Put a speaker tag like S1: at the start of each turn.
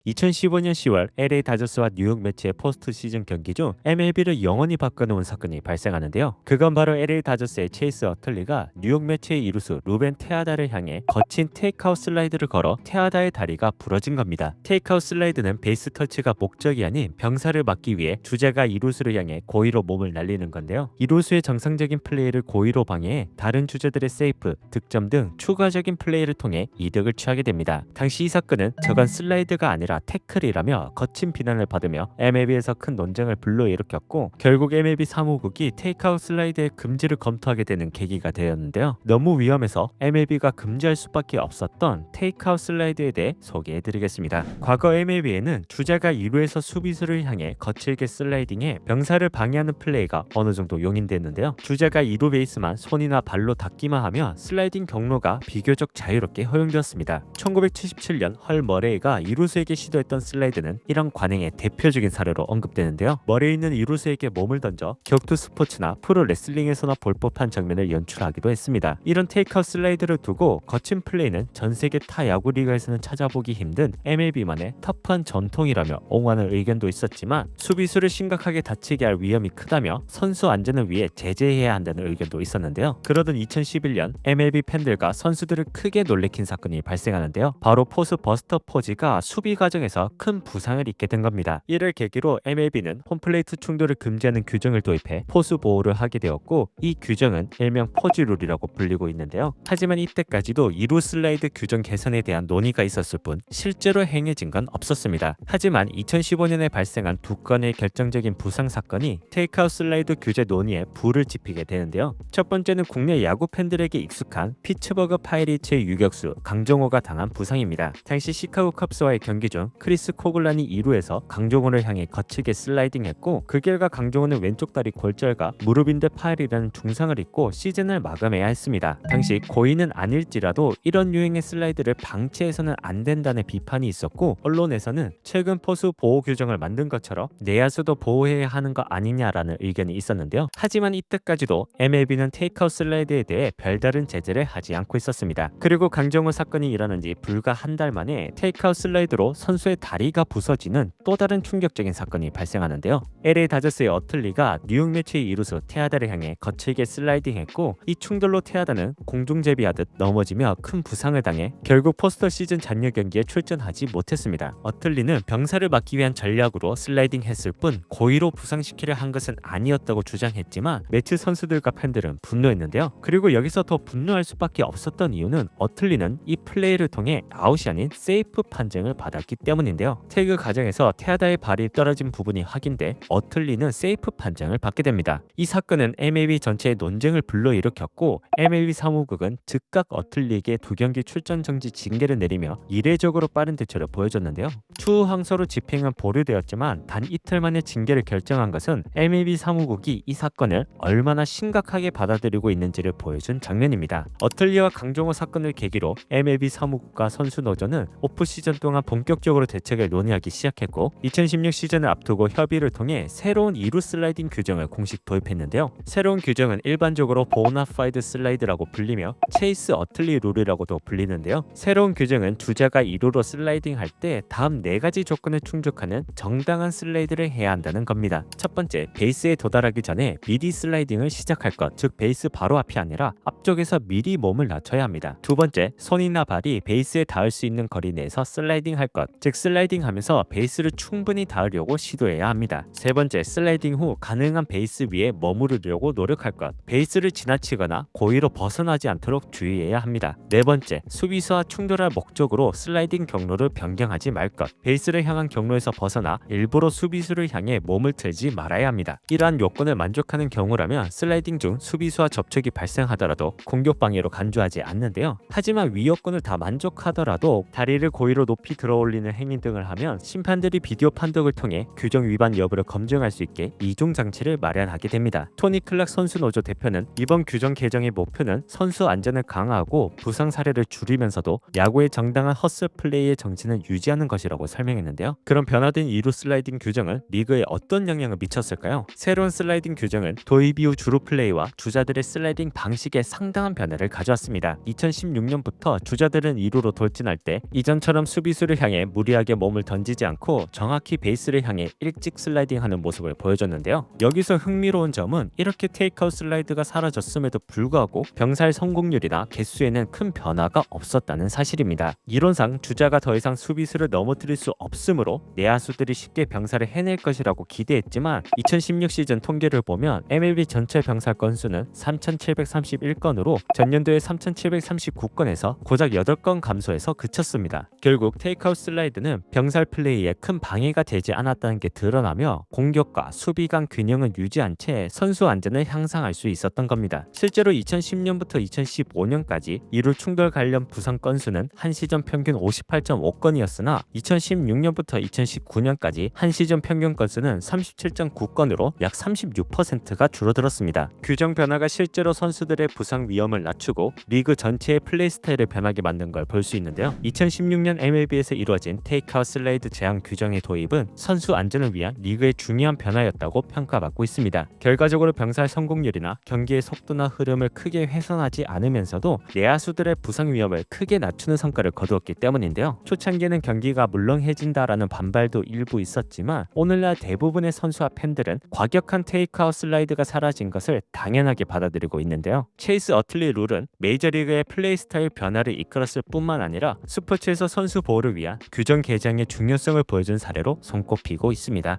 S1: 2015년 10월 LA 다저스와 뉴욕 매치의 포스트 시즌 경기 중 MLB를 영원히 바꿔놓은 사건이 발생하는데요. 그건 바로 LA 다저스의 체이스 어틀리가 뉴욕 매치의 이루수 루벤 테아다를 향해 거친 테이크아웃 슬라이드를 걸어 테아다의 다리가 부러진 겁니다. 테이크아웃 슬라이드는 베이스 터치가 목적이 아닌 병사를 막기 위해 주자가 이루수를 향해 고의로 몸을 날리는 건데요. 이루수의 정상적인 플레이를 고의로 방해해 다른 주자들의 세이프, 득점 등 추가적인 플레이를 통해 이득을 취하게 됩니다. 당시 이 사건은 저건 슬라이드가 아니라 태클이라며 거친 비난을 받으며 MLB에서 큰 논쟁을 불러일으켰고 결국 MLB 사무국이 테이크아웃 슬라이드의 금지를 검토하게 되는 계기가 되었는데요. 너무 위험해서 MLB가 금지할 수밖에 없었던 테이크아웃 슬라이드에 대해 소개해드리겠습니다. 과거 MLB에는 주자가 2루에서 수비수를 향해 거칠게 슬라이딩해 병사를 방해하는 플레이가 어느 정도 용인됐는데요. 주자가 2루 베이스만 손이나 발로 닿기만 하며 슬라이딩 경로가 비교적 자유롭게 허용되었습니다. 1977년 헐 머레이가 이루수에게 시도했던 슬라이드는 이런 관행의 대표적인 사례로 언급되는데요. 머레이는 이루수에게 몸을 던져 격투 스포츠나 프로 레슬링에서나 볼 법한 장면을 연출하기도 했습니다. 이런 테이크아웃 슬라이드를 두고 거친 플레이는 전 세계 타 야구 리그에서는 찾아보기 힘든 MLB만의 터프한 전통이라며 옹호하는 의견도 있었지만 수비수를 심각하게 다치게 할 위험이 크다며 선수 안전을 위해 제재해야 한다는 의견도 있었는데요. 그러던 2011년 MLB 팬들과 선수들을 크게 놀래킨 사건이 발생하는데요. 바로 포수 버스터 포지가 수비 과정에서 큰 부상을 입게 된 겁니다. 이를 계기로 MLB는 홈플레이트 충돌을 금지하는 규정을 도입해 포수 보호를 하게 되었고 이 규정은 일명 포지룰이라고 불리고 있는데요. 하지만 이때까지도 2루 슬라이드 규정 개선에 대한 논의가 있었을 뿐 실제로 행해진 건 없었습니다. 하지만 2015년에 발생한 두 건의 결정적인 부상 사건이 테이크아웃 슬라이드 규제 논의에 불을 지피게 되는데요. 첫 번째는 국내 야구 팬들에게 익숙한 피츠버그 파이리츠의 유격수 강정호가 당한 부상입니다. 당시 시카고 컵스와의 경기 중 크리스 코글란이 2루에서 강정호를 향해 거칠게 슬라이딩했고 그 결과 강정호는 왼쪽 다리 골절과 무릎인대 파열이라는 중상을 입고 시즌을 마감해야 했습니다. 당시 고의는 아닐지라도 이런 유행의 슬라이드를 방치해서는 안 된다는 비판이 있었고 언론에서는 최근 포수 보호 규정을 만든 것처럼 내야수도 보호해야 하는 거 아니냐라는 의견이 있었는데요. 하지만 이때까지도 MLB는 테이크아웃 슬라이드에 대해 별다른 제재를 하지 않고 있었습니다. 그리고 강정호 사건이 일어난 지 불과 한 달 만에 테이크아웃 슬라이드로 선수의 다리가 부서지는 또 다른 충격적인 사건이 발생하는데요. LA 다저스의 어틀리가 뉴욕 매치의 이루수 테아다를 향해 거칠게 슬라이딩했고 이 충돌로 테아다는 공중제비하듯 넘어지며 큰 부상을 당해 결국 포스터 시즌 잔여 경기에 출전하지 못했습니다. 어틀리는 병사를 막기 위한 전략으로 슬라이딩 했을 뿐 고의로 부상시키려 한 것은 아니었다고 주장했지만 매치 선수들과 팬들은 분노했는데요. 그리고 여기서 더 분노할 수밖에 없었던 이유는 어틀리는 이 플레이를 통해 아웃이 아닌 세이프 판정을 받았기 때문인데요. 태그 과정에서 테아다의 발이 떨어진 부분이 확인돼 어틀리는 세이프 판정을 받게 됩니다. 이 사건은 MLB 전체의 논쟁을 불러일으켰고 MLB 사무국은 즉각 어틀리에게 2경기 출전 정지 징계를 내리며 이례적으로 빠른 대처를 보여줬는데요. 추후 항소로 집행은 보류되었지만 단 이틀 만에 징계를 결정한 것은 MLB 사무국이 이 사건을 얼마나 심각하게 받아들이고 있는지를 보여준 장면입니다. 어틀리와 강정호 사건을 계기로 MLB 사무국과 선수 노조는 오프 시즌 동안 본격적으로 대책을 논의하기 시작했고 2016 시즌을 앞두고 협의를 통해 새로운 2루 슬라이딩 규정을 공식 도입했는데요. 새로운 규정은 일반적으로 보나파이드 슬라이드라고 불리며 체이스 어틀리 룰이라고도 불리는데요. 새로운 규정은 주자가 2루로 슬라이딩 할 때 다음 4가지 조건을 충족하는 정당한 슬라이드를 해야 한다는 겁니다. 첫 번째, 베이스에 도달하기 전에 미리 슬라이딩을 시작할 것, 즉 베이스 바로 앞이 아니라 앞쪽에서 미리 몸을 낮춰야 합니다. 두 번째, 손이나 발이 베이스에 닿을 수 있는 거리 내에서 슬라이딩 할 것, 즉 슬라이딩 하면서 베이스를 충분히 닿으려고 시도해야 합니다. 세 번째, 슬라이딩 후 가능한 베이스 위에 머무르려고 노력할 것, 베이스를 지나치거나 고의로 벗어나지 않도록 주의해야 합니다. 네 번째, 수비수와 충돌할 목적으로 슬라이딩 경로를 변경하지 말 것, 베이스를 향한 경로에서 벗어나 일부러 수비수를 향해 몸을 틀지 말아야 합니다. 이러한 요건을 만족하는 경우라면 슬라이딩 중 수비수와 접촉이 발생하더라도 공격 방해로 간주하지 않는데요. 하지만 위 요건을 다 만족하더라도 다리를 고의로 높이 들어올리는 행위 등을 하면 심판들이 비디오 판독을 통해 규정 위반 여부를 검증할 수 있게 이중 장치를 마련하게 됩니다. 토니 클락 선수 노조 대표는 이번 규정 개정의 목표는 선수 안전을 강화하고 부상 사례를 줄이면서도 야구의 정당한 허슬 플레이의 정신을 유지하는 것이라고 설명했는데요. 그럼 변화된 2루 슬라이딩 규정은 리그에 어떤 영향을 미쳤을까요? 새로운 슬라이딩 규정은 도입 이후 주루 플레이와 주자들의 슬라이딩 방식에 상당한 변화를 가져왔습니다. 2016년부터 주자들은 2루로 돌진할 때 이전처럼 수비수를 향해 무리하게 몸을 던지지 않고 정확히 베이스를 향해 일찍 슬라이딩하는 모습을 보여줬는데요. 여기서 흥미로운 점은 이렇게 테이크아웃 슬라이드가 사라졌음에도 불구하고 병살 성공률이나 개수에는 큰 변화가 없었다는 사실입니다. 이론상 주자가 더 이상 수비수를 넘어뜨릴 수 없으므로 내야수들이 쉽게 병살을 해낼 것이라고 기대했지만 2016 시즌 통계를 보면 MLB 전체 병살 건수는 3,731건으로 전년도의 3,739건에서 고작 8건 감소해서 그쳤습니다. 결국 테이크아웃 슬라이드는 병살 플레이에 큰 방해가 되지 않았다는 게 드러나며 공격과 수비 간 균형을 유지한 채 선수 안전을 향상할 수 있었던 겁니다. 실제로 2010년부터 2015년까지 이루 충돌 관련 부상 건수는 한 시즌 평균 58.5건이었으나 2016년부터 2019년까지 한 시즌 평균 건수는 37.9건으로 약 36%가 줄어들었습니다. 규정 변화가 실제로 선수들의 부상 위험을 낮추고 리그 전체의 플레이 스타일을 변하게 만든 걸 볼 수 있는데요. 2016년 MLB에서 이루어진 테이크아웃 슬라이드 제한 규정의 도입은 선수 안전을 위한 리그의 중요한 변화였다고 평가받고 있습니다. 결과적으로 병살 성공률이나 경기의 속도나 흐름을 크게 훼손하지 않으면서도 내야수들의 부상 위험을 크게 낮추는 성과를 거두었기 때문인데요. 초창기에는 경기가 물렁해진다라는 반발도 일부 있었지만 오늘날 대부분의 선수와 팬들은 과격한 테이크아웃 슬라이드가 사라진 것을 당연하게 받아들이고 있는데요. 체이스 어틀리 룰은 메이저리그의 플레이 스타일 변화를 이끌었을 뿐만 아니라 스포츠에서 선수 보호를 위한 규정 개정의 중요성을 보여준 사례로 손꼽히고 있습니다.